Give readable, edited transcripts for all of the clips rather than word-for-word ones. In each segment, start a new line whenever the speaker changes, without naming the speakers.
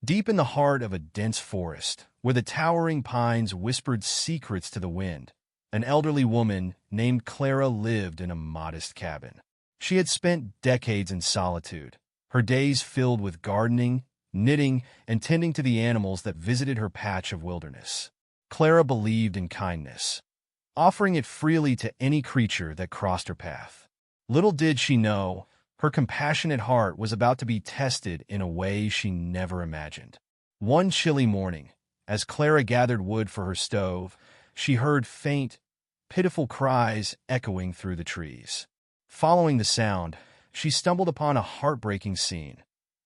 Deep in the heart of a dense forest, where the towering pines whispered secrets to the wind, an elderly woman named Clara lived in a modest cabin. She had spent decades in solitude, her days filled with gardening, knitting, and tending to the animals that visited her patch of wilderness. Clara believed in kindness, offering it freely to any creature that crossed her path. Little did she know, her compassionate heart was about to be tested in a way she never imagined. One chilly morning, as Clara gathered wood for her stove, she heard faint, pitiful cries echoing through the trees. Following the sound, she stumbled upon a heartbreaking scene.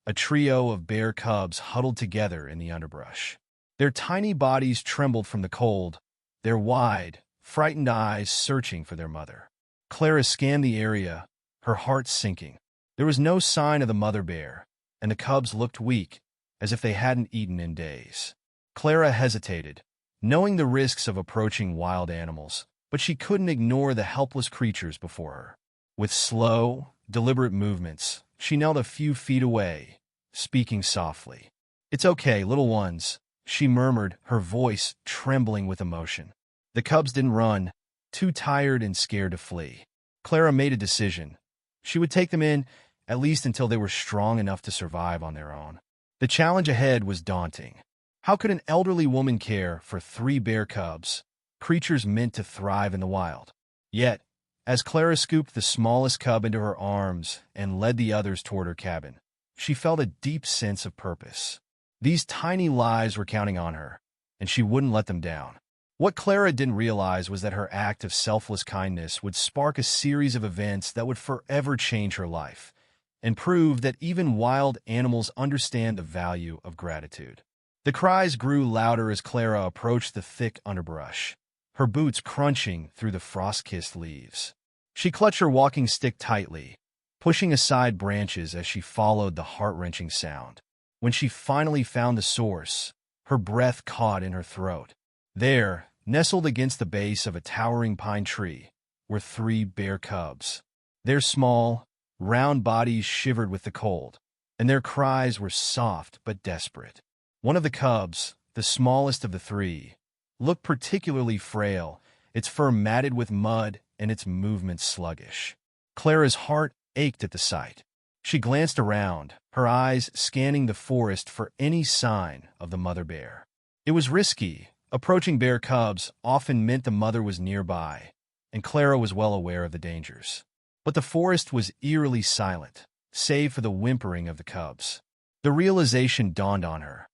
A trio of bear cubs huddled together in the underbrush. Their tiny bodies trembled from the cold, their wide, frightened eyes searching for their mother. Clara scanned the area, her heart sinking. There was no sign of the mother bear, and the cubs looked weak, as if they hadn't eaten in days. Clara hesitated, knowing the risks of approaching wild animals, but she couldn't ignore the helpless creatures before her. With slow, deliberate movements, she knelt a few feet away, speaking softly. "It's okay, little ones," she murmured, her voice trembling with emotion. The cubs didn't run, too tired and scared to flee. Clara made a decision. She would take them in, at least until they were strong enough to survive on their own. The challenge ahead was daunting. How could an elderly woman care for 3 bear cubs, creatures meant to thrive in the wild? Yet, as Clara scooped the smallest cub into her arms and led the others toward her cabin, she felt a deep sense of purpose. These tiny lives were counting on her, and she wouldn't let them down. What Clara didn't realize was that her act of selfless kindness would spark a series of events that would forever change her life, and prove that even wild animals understand the value of gratitude. The cries grew louder as Clara approached the thick underbrush, her boots crunching through the frost-kissed leaves. She clutched her walking stick tightly, pushing aside branches as she followed the heart-wrenching sound. When she finally found the source, her breath caught in her throat. There, nestled against the base of a towering pine tree, were 3 bear cubs. Their small, round bodies shivered with the cold, and their cries were soft but desperate. One of the cubs, the smallest of the 3, looked particularly frail, its fur matted with mud and its movements sluggish. Clara's heart ached at the sight. She glanced around, her eyes scanning the forest for any sign of the mother bear. It was risky. Approaching bear cubs often meant the mother was nearby, and Clara was well aware of the dangers. But the forest was eerily silent, save for the whimpering of the cubs. The realization dawned on her.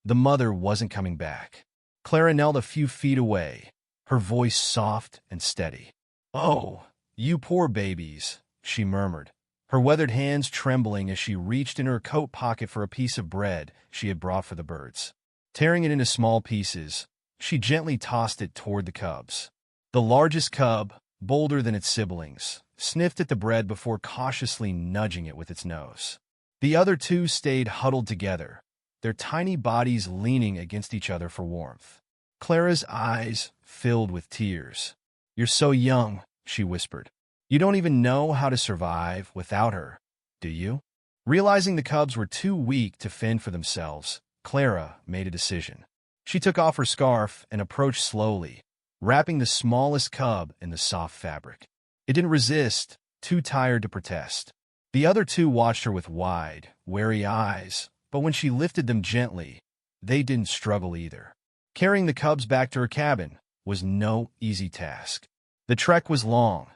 The mother wasn't coming back. Clara knelt a few feet away, her voice soft and steady. "Oh, you poor babies," she murmured, her weathered hands trembling as she reached in her coat pocket for a piece of bread she had brought for the birds. Tearing it into small pieces, she gently tossed it toward the cubs. The largest cub, bolder than its siblings, sniffed at the bread before cautiously nudging it with its nose. The other 2 stayed huddled together, their tiny bodies leaning against each other for warmth. Clara's eyes filled with tears. "You're so young," she whispered. "You don't even know how to survive without her, do you?" Realizing the cubs were too weak to fend for themselves, Clara made a decision. She took off her scarf and approached slowly, wrapping the smallest cub in the soft fabric. It didn't resist, too tired to protest. The other 2 watched her with wide, wary eyes, but when she lifted them gently, they didn't struggle either. Carrying the cubs back to her cabin was no easy task. The trek was long,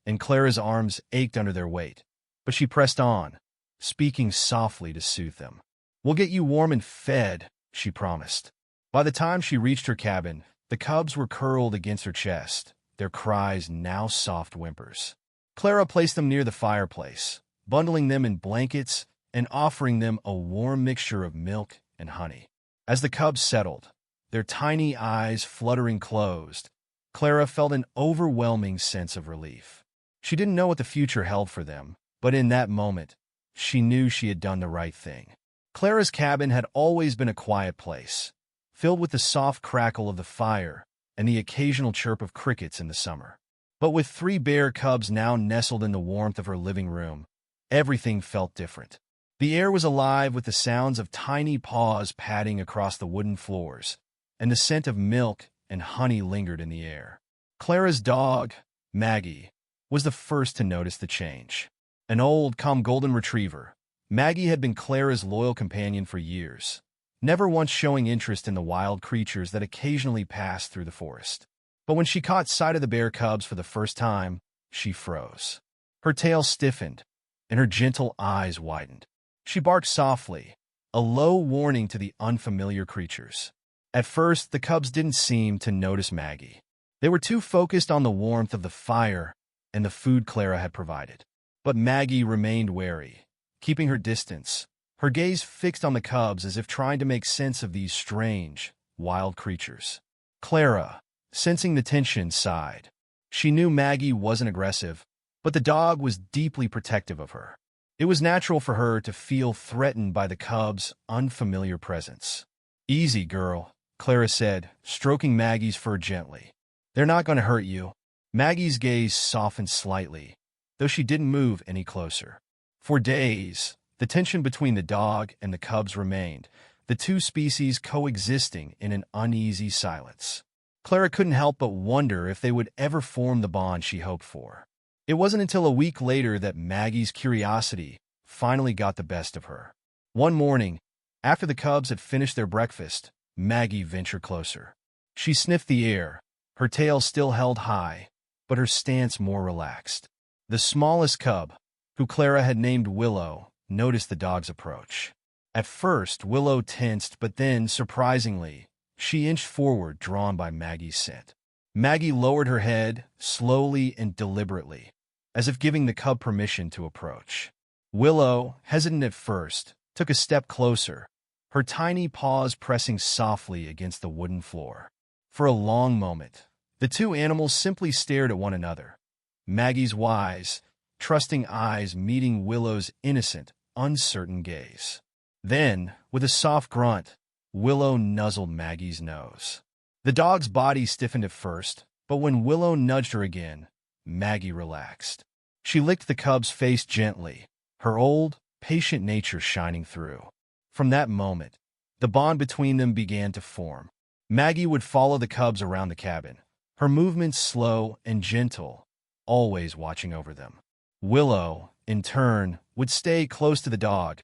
and Clara's arms ached under their weight, but she pressed on, speaking softly to soothe them. "We'll get you warm and fed," she promised. By the time she reached her cabin, the cubs were curled against her chest, their cries now soft whimpers. Clara placed them near the fireplace, bundling them in blankets and offering them a warm mixture of milk and honey. As the cubs settled, their tiny eyes fluttering closed, Clara felt an overwhelming sense of relief. She didn't know what the future held for them, but in that moment, she knew she had done the right thing. Clara's cabin had always been a quiet place, filled with the soft crackle of the fire and the occasional chirp of crickets in the summer. But with 3 bear cubs now nestled in the warmth of her living room, everything felt different. The air was alive with the sounds of tiny paws padding across the wooden floors, and the scent of milk and honey lingered in the air. Clara's dog, Maggie, was the first to notice the change. An old, calm golden retriever, Maggie had been Clara's loyal companion for years, never once showing interest in the wild creatures that occasionally passed through the forest. But when she caught sight of the bear cubs for the first time, she froze. Her tail stiffened, and her gentle eyes widened. She barked softly, a low warning to the unfamiliar creatures. At first, the cubs didn't seem to notice Maggie. They were too focused on the warmth of the fire and the food Clara had provided. But Maggie remained wary, keeping her distance, her gaze fixed on the cubs as if trying to make sense of these strange, wild creatures. Clara, sensing the tension, sighed. She knew Maggie wasn't aggressive, but the dog was deeply protective of her. It was natural for her to feel threatened by the cubs' unfamiliar presence. "Easy, girl," Clara said, stroking Maggie's fur gently. "They're not going to hurt you." Maggie's gaze softened slightly, though she didn't move any closer. For days, the tension between the dog and the cubs remained, the two species coexisting in an uneasy silence. Clara couldn't help but wonder if they would ever form the bond she hoped for. It wasn't until a week later that Maggie's curiosity finally got the best of her. One morning, after the cubs had finished their breakfast, Maggie ventured closer. She sniffed the air, her tail still held high, but her stance more relaxed. The smallest cub, who Clara had named Willow, noticed the dog's approach. At first, Willow tensed, but then, surprisingly, she inched forward, drawn by Maggie's scent. Maggie lowered her head, slowly and deliberately, as if giving the cub permission to approach. Willow, hesitant at first, took a step closer, her tiny paws pressing softly against the wooden floor. For a long moment, the two animals simply stared at one another, Maggie's wise, trusting eyes meeting Willow's innocent, uncertain gaze. Then, with a soft grunt, Willow nuzzled Maggie's nose. The dog's body stiffened at first, but when Willow nudged her again, Maggie relaxed. She licked the cub's face gently, her old, patient nature shining through. From that moment, the bond between them began to form. Maggie would follow the cubs around the cabin, her movements slow and gentle, always watching over them. Willow, in turn, would stay close to the dog,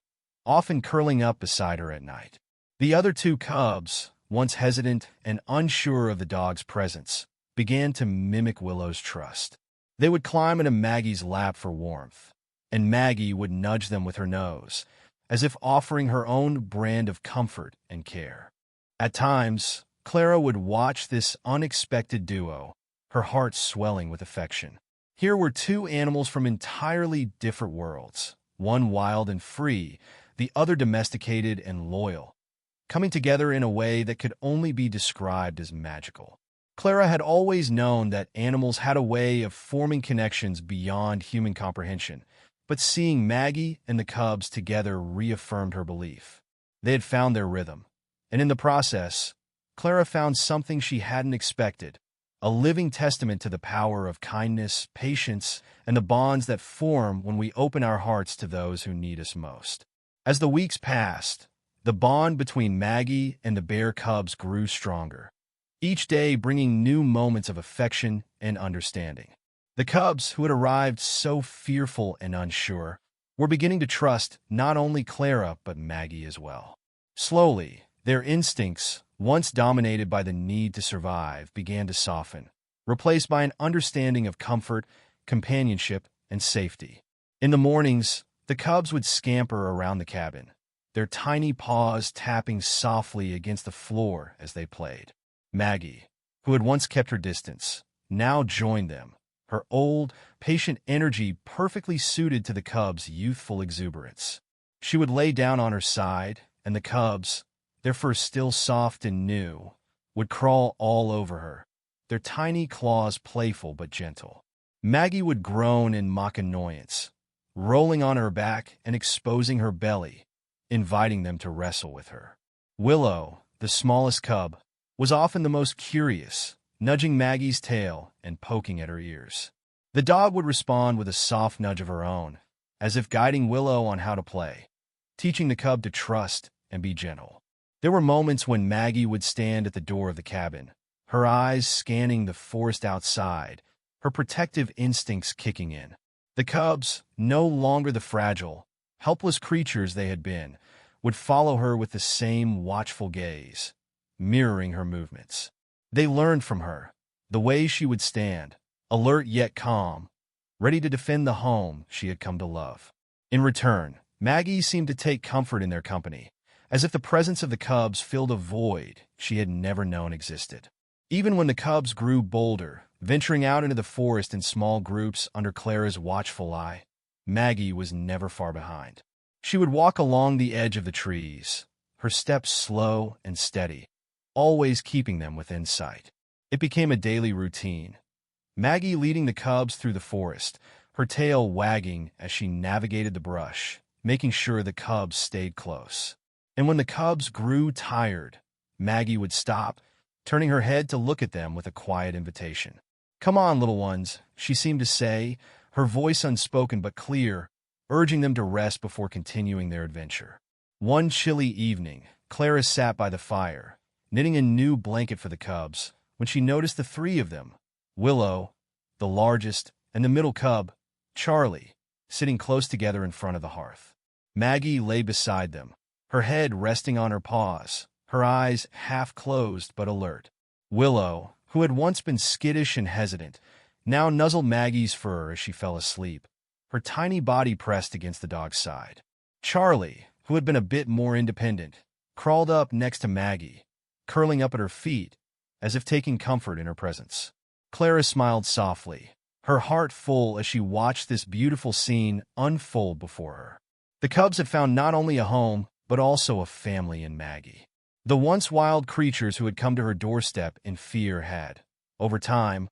often curling up beside her at night. The other two cubs, once hesitant and unsure of the dog's presence, began to mimic Willow's trust. They would climb into Maggie's lap for warmth, and Maggie would nudge them with her nose, as if offering her own brand of comfort and care. At times, Clara would watch this unexpected duo, her heart swelling with affection. Here were two animals from entirely different worlds, one wild and free, the other domesticated and loyal, coming together in a way that could only be described as magical. Clara had always known that animals had a way of forming connections beyond human comprehension, but seeing Maggie and the cubs together reaffirmed her belief. They had found their rhythm, and in the process, Clara found something she hadn't expected, a living testament to the power of kindness, patience, and the bonds that form when we open our hearts to those who need us most. As the weeks passed, the bond between Maggie and the bear cubs grew stronger, each day bringing new moments of affection and understanding. The cubs, who had arrived so fearful and unsure, were beginning to trust not only Clara but Maggie as well. Slowly, their instincts, once dominated by the need to survive, began to soften, replaced by an understanding of comfort, companionship, and safety. In the mornings, the cubs would scamper around the cabin, their tiny paws tapping softly against the floor as they played. Maggie, who had once kept her distance, now joined them, her old, patient energy perfectly suited to the cubs' youthful exuberance. She would lay down on her side, and the cubs, their fur still soft and new, would crawl all over her, their tiny claws playful but gentle. Maggie would groan in mock annoyance, rolling on her back and exposing her belly, inviting them to wrestle with her. Willow, the smallest cub, was often the most curious, nudging Maggie's tail and poking at her ears. The dog would respond with a soft nudge of her own, as if guiding Willow on how to play. teaching the cub to trust and be gentle. There were moments when Maggie would stand at the door of the cabin, her eyes scanning the forest outside, her protective instincts kicking in. The cubs, no longer the fragile, helpless creatures they had been, would follow her with the same watchful gaze, mirroring her movements. They learned from her, the way she would stand, alert yet calm, ready to defend the home she had come to love. In return, Maggie seemed to take comfort in their company, as if the presence of the cubs filled a void she had never known existed. Even when the cubs grew bolder, venturing out into the forest in small groups under Clara's watchful eye, Maggie was never far behind. She would walk along the edge of the trees, her steps slow and steady, always keeping them within sight. It became a daily routine, Maggie leading the cubs through the forest, her tail wagging as she navigated the brush, making sure the cubs stayed close. And when the cubs grew tired, Maggie would stop, turning her head to look at them with a quiet invitation. "Come on, little ones," she seemed to say, her voice unspoken but clear, urging them to rest before continuing their adventure. One chilly evening, Clara sat by the fire, knitting a new blanket for the cubs, when she noticed the three of them, Willow, the largest, and the middle cub, Charlie, sitting close together in front of the hearth. Maggie lay beside them, her head resting on her paws, her eyes half closed but alert. Willow, who had once been skittish and hesitant, now nuzzled Maggie's fur as she fell asleep, her tiny body pressed against the dog's side. Charlie, who had been a bit more independent, crawled up next to Maggie, curling up at her feet, as if taking comfort in her presence. Clara smiled softly, her heart full as she watched this beautiful scene unfold before her. The cubs had found not only a home, but also a family in Maggie. The once wild creatures who had come to her doorstep in fear had, over time,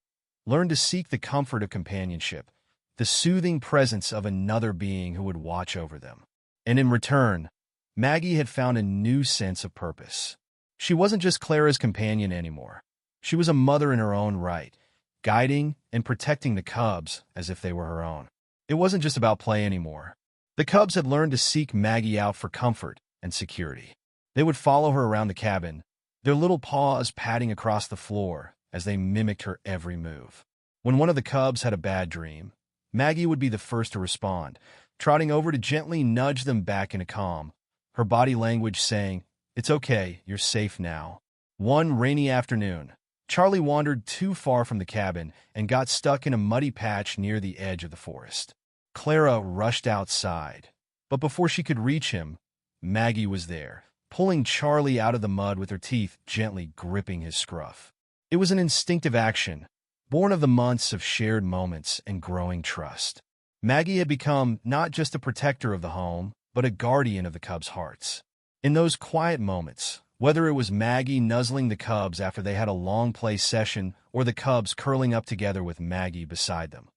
learned to seek the comfort of companionship, the soothing presence of another being who would watch over them. And in return, Maggie had found a new sense of purpose. She wasn't just Clara's companion anymore. She was a mother in her own right, guiding and protecting the cubs as if they were her own. It wasn't just about play anymore. The cubs had learned to seek Maggie out for comfort and security. They would follow her around the cabin, their little paws patting across the floor as they mimicked her every move. When one of the cubs had a bad dream, Maggie would be the first to respond, trotting over to gently nudge them back into calm, her body language saying, "It's okay, you're safe now." One rainy afternoon, Charlie wandered too far from the cabin and got stuck in a muddy patch near the edge of the forest. Clara rushed outside, but before she could reach him, Maggie was there, pulling Charlie out of the mud with her teeth gently gripping his scruff. It was an instinctive action, born of the months of shared moments and growing trust. Maggie had become not just a protector of the home, but a guardian of the cubs' hearts. In those quiet moments, whether it was Maggie nuzzling the cubs after they had a long play session or the cubs curling up together with Maggie beside them,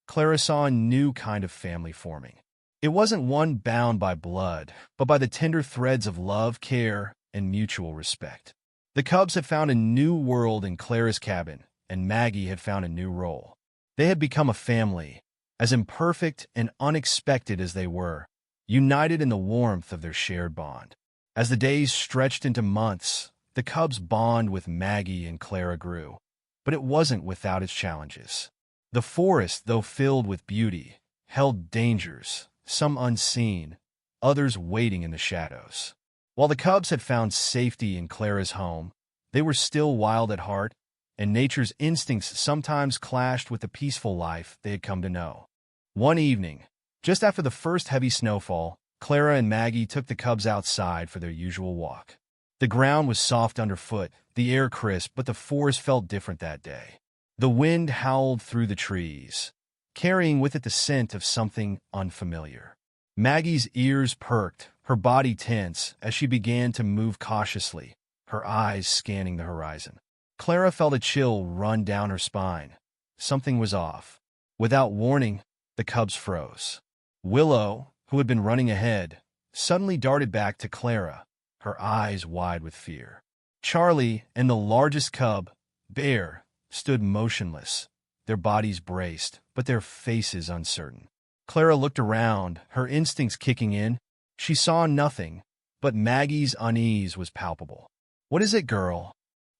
Clara saw a new kind of family forming. It wasn't one bound by blood, but by the tender threads of love, care, and mutual respect. The cubs had found a new world in Clara's cabin, and Maggie had found a new role. They had become a family, as imperfect and unexpected as they were, united in the warmth of their shared bond. As the days stretched into months, the cubs' bond with Maggie and Clara grew, but it wasn't without its challenges. The forest, though filled with beauty, held dangers, some unseen, others waiting in the shadows. While the cubs had found safety in Clara's home, they were still wild at heart, and nature's instincts sometimes clashed with the peaceful life they had come to know. One evening, just after the first heavy snowfall, Clara and Maggie took the cubs outside for their usual walk. The ground was soft underfoot, the air crisp, but the forest felt different that day. The wind howled through the trees, carrying with it the scent of something unfamiliar. Maggie's ears perked, her body tense, as she began to move cautiously, her eyes scanning the horizon. Clara felt a chill run down her spine. Something was off. Without warning, the cubs froze. Willow, who had been running ahead, suddenly darted back to Clara, her eyes wide with fear. Charlie and the largest cub, Bear, stood motionless, their bodies braced, but their faces uncertain. Clara looked around, her instincts kicking in. She saw nothing, but Maggie's unease was palpable. "What is it, girl?"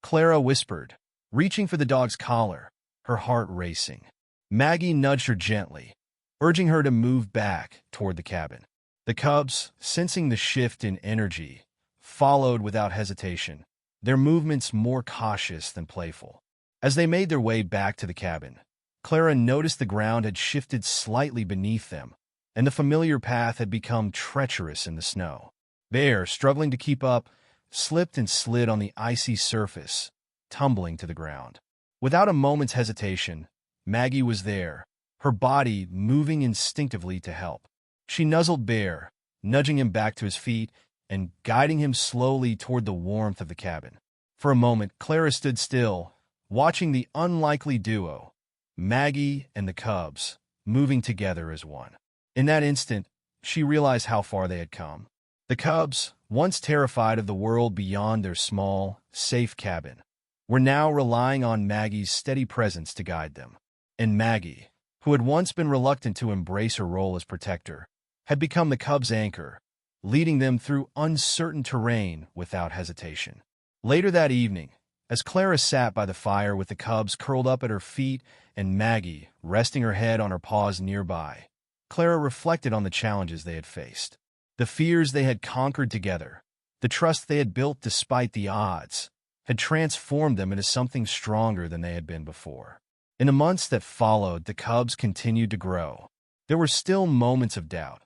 Clara whispered, reaching for the dog's collar, her heart racing. Maggie nudged her gently, urging her to move back toward the cabin. The cubs, sensing the shift in energy, followed without hesitation, their movements more cautious than playful. As they made their way back to the cabin, Clara noticed the ground had shifted slightly beneath them, and the familiar path had become treacherous in the snow. Bear, struggling to keep up, slipped and slid on the icy surface, tumbling to the ground. Without a moment's hesitation, Maggie was there, her body moving instinctively to help. She nuzzled Bear, nudging him back to his feet and guiding him slowly toward the warmth of the cabin. For a moment, Clara stood still, watching the unlikely duo, Maggie and the cubs, moving together as one. In that instant, she realized how far they had come. The cubs, once terrified of the world beyond their small, safe cabin, were now relying on Maggie's steady presence to guide them. And Maggie, who had once been reluctant to embrace her role as protector, had become the cubs' anchor, leading them through uncertain terrain without hesitation. Later that evening, as Clara sat by the fire with the cubs curled up at her feet and Maggie resting her head on her paws nearby, Clara reflected on the challenges they had faced. The fears they had conquered together, the trust they had built despite the odds, had transformed them into something stronger than they had been before. In the months that followed, the cubs continued to grow. There were still moments of doubt,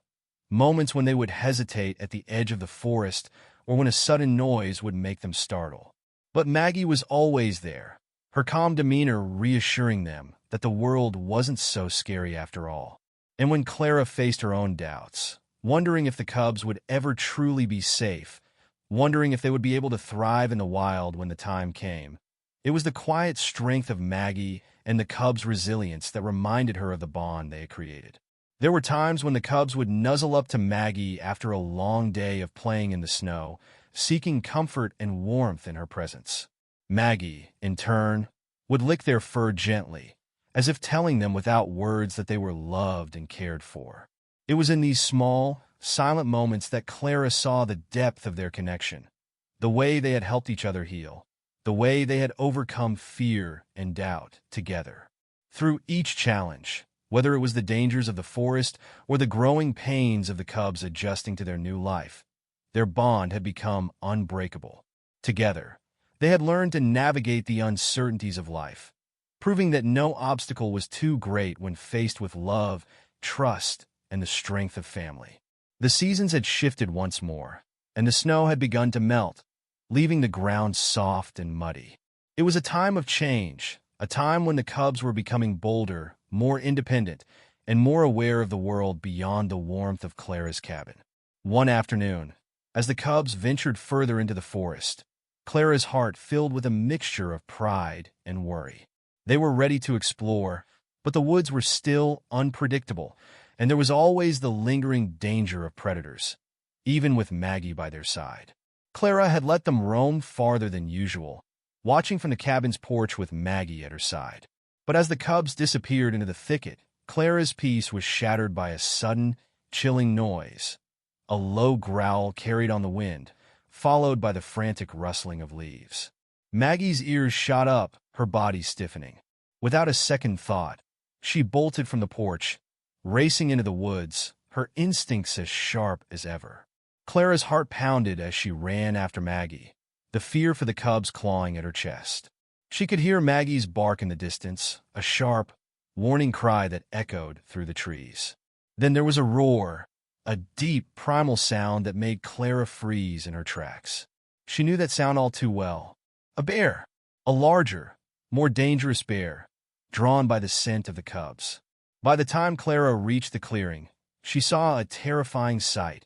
moments when they would hesitate at the edge of the forest or when a sudden noise would make them startle. But Maggie was always there, her calm demeanor reassuring them that the world wasn't so scary after all. And when Clara faced her own doubts, wondering if the cubs would ever truly be safe, wondering if they would be able to thrive in the wild when the time came, it was the quiet strength of Maggie and the cubs' resilience that reminded her of the bond they had created. There were times when the cubs would nuzzle up to Maggie after a long day of playing in the snow, seeking comfort and warmth in her presence. Maggie, in turn, would lick their fur gently, as if telling them without words that they were loved and cared for. It was in these small, silent moments that Clara saw the depth of their connection, the way they had helped each other heal, the way they had overcome fear and doubt together. Through each challenge, whether it was the dangers of the forest or the growing pains of the cubs adjusting to their new life, their bond had become unbreakable. Together, they had learned to navigate the uncertainties of life, proving that no obstacle was too great when faced with love, trust, and the strength of family. The seasons had shifted once more, and the snow had begun to melt, leaving the ground soft and muddy. It was a time of change, a time when the cubs were becoming bolder, more independent, and more aware of the world beyond the warmth of Clara's cabin. One afternoon, as the cubs ventured further into the forest, Clara's heart filled with a mixture of pride and worry. They were ready to explore, but the woods were still unpredictable, and there was always the lingering danger of predators, even with Maggie by their side. Clara had let them roam farther than usual, watching from the cabin's porch with Maggie at her side. But as the cubs disappeared into the thicket, Clara's peace was shattered by a sudden, chilling noise, a low growl carried on the wind, followed by the frantic rustling of leaves. Maggie's ears shot up, her body stiffening. Without a second thought, she bolted from the porch, racing into the woods, her instincts as sharp as ever. Clara's heart pounded as she ran after Maggie, the fear for the cubs clawing at her chest. She could hear Maggie's bark in the distance, a sharp, warning cry that echoed through the trees. Then there was a roar, a deep, primal sound that made Clara freeze in her tracks. She knew that sound all too well. A bear, a larger, more dangerous bear, drawn by the scent of the cubs. By the time Clara reached the clearing, she saw a terrifying sight,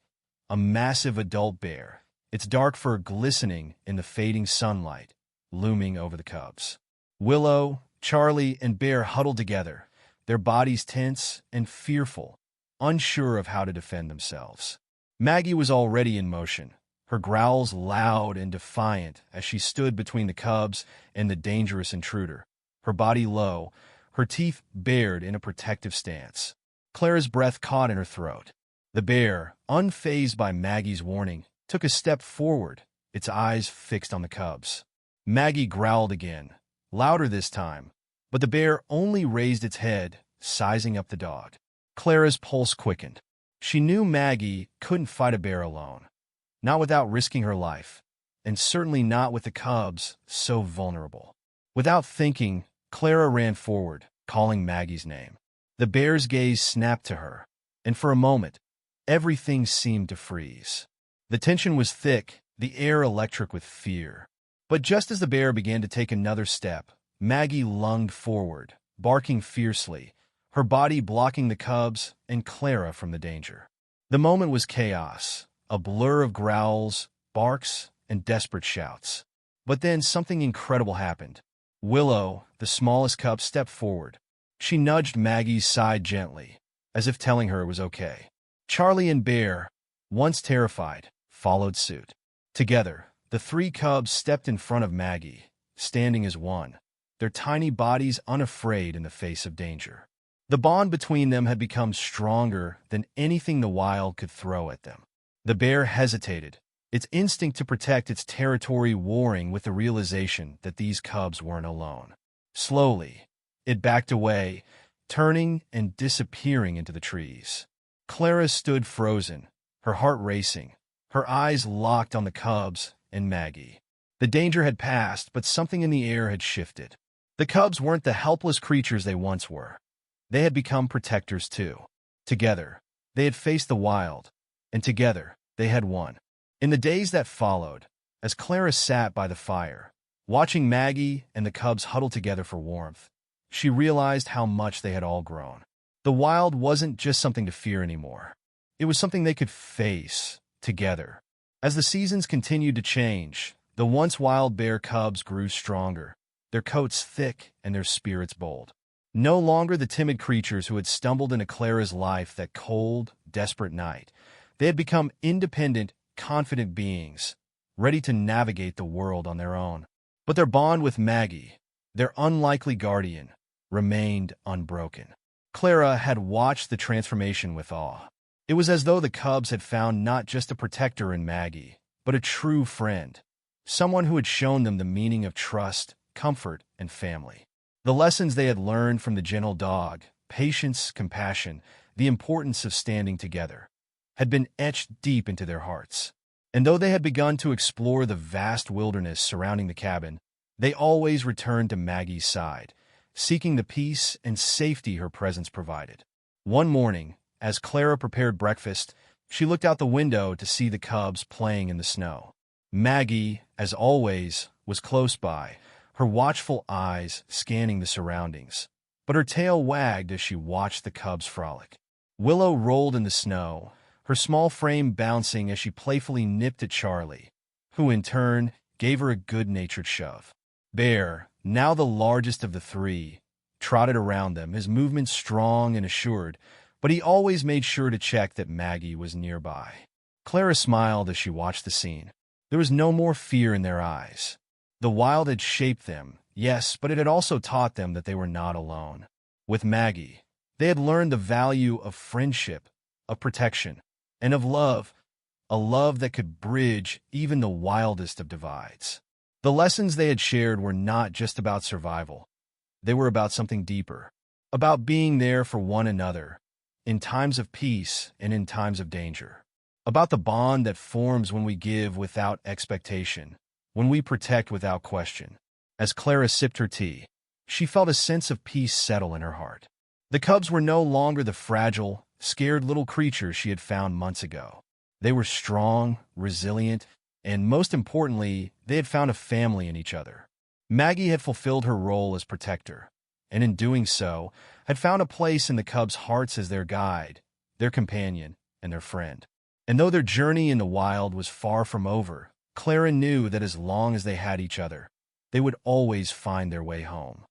a massive adult bear, its dark fur glistening in the fading sunlight, looming over the cubs. Willow, Charlie, and Bear huddled together, their bodies tense and fearful, unsure of how to defend themselves. Maggie was already in motion, her growls loud and defiant as she stood between the cubs and the dangerous intruder, her body low, her teeth bared in a protective stance. Clara's breath caught in her throat. The bear, unfazed by Maggie's warning, took a step forward, its eyes fixed on the cubs. Maggie growled again, louder this time, but the bear only raised its head, sizing up the dog. Clara's pulse quickened. She knew Maggie couldn't fight a bear alone, not without risking her life, and certainly not with the cubs so vulnerable. Without thinking, Clara ran forward, calling Maggie's name. The bear's gaze snapped to her, and for a moment, everything seemed to freeze. The tension was thick, the air electric with fear. But just as the bear began to take another step, Maggie lunged forward, barking fiercely, her body blocking the cubs and Clara from the danger. The moment was chaos, a blur of growls, barks, and desperate shouts. But then something incredible happened. Willow, the smallest cub, stepped forward. She nudged Maggie's side gently, as if telling her it was okay. Charlie and Bear, once terrified, followed suit. Together, the three cubs stepped in front of Maggie, standing as one, their tiny bodies unafraid in the face of danger. The bond between them had become stronger than anything the wild could throw at them. The bear hesitated, its instinct to protect its territory warring with the realization that these cubs weren't alone. Slowly, it backed away, turning and disappearing into the trees. Clara stood frozen, her heart racing, her eyes locked on the cubs and Maggie. The danger had passed, but something in the air had shifted. The cubs weren't the helpless creatures they once were. They had become protectors too. Together, they had faced the wild, and together, they had won. In the days that followed, as Clara sat by the fire, watching Maggie and the cubs huddle together for warmth, she realized how much they had all grown. The wild wasn't just something to fear anymore. It was something they could face together. As the seasons continued to change, the once wild bear cubs grew stronger, their coats thick and their spirits bold. No longer the timid creatures who had stumbled into Clara's life that cold, desperate night. They had become independent, confident beings, ready to navigate the world on their own. But their bond with Maggie, their unlikely guardian, remained unbroken. Clara had watched the transformation with awe. It was as though the cubs had found not just a protector in Maggie, but a true friend, someone who had shown them the meaning of trust, comfort, and family. The lessons they had learned from the gentle dog, patience, compassion, the importance of standing together, had been etched deep into their hearts. And though they had begun to explore the vast wilderness surrounding the cabin, they always returned to Maggie's side, seeking the peace and safety her presence provided. One morning, as Clara prepared breakfast, she looked out the window to see the cubs playing in the snow. Maggie, as always, was close by, her watchful eyes scanning the surroundings, but her tail wagged as she watched the cubs frolic. Willow rolled in the snow, her small frame bouncing as she playfully nipped at Charlie, who in turn gave her a good-natured shove. Bear, now the largest of the three, trotted around them, his movements strong and assured, but he always made sure to check that Maggie was nearby. Clara smiled as she watched the scene. There was no more fear in their eyes. The wild had shaped them, yes, but it had also taught them that they were not alone. With Maggie, they had learned the value of friendship, of protection, and of love, a love that could bridge even the wildest of divides. The lessons they had shared were not just about survival. They were about something deeper, about being there for one another, in times of peace and in times of danger, about the bond that forms when we give without expectation, when we protect without question. As Clara sipped her tea, she felt a sense of peace settle in her heart. The cubs were no longer the fragile, scared little creatures she had found months ago. They were strong, resilient, and most importantly, they had found a family in each other. Maggie had fulfilled her role as protector, and in doing so, had found a place in the cubs' hearts as their guide, their companion, and their friend. And though their journey in the wild was far from over, Clara knew that as long as they had each other, they would always find their way home.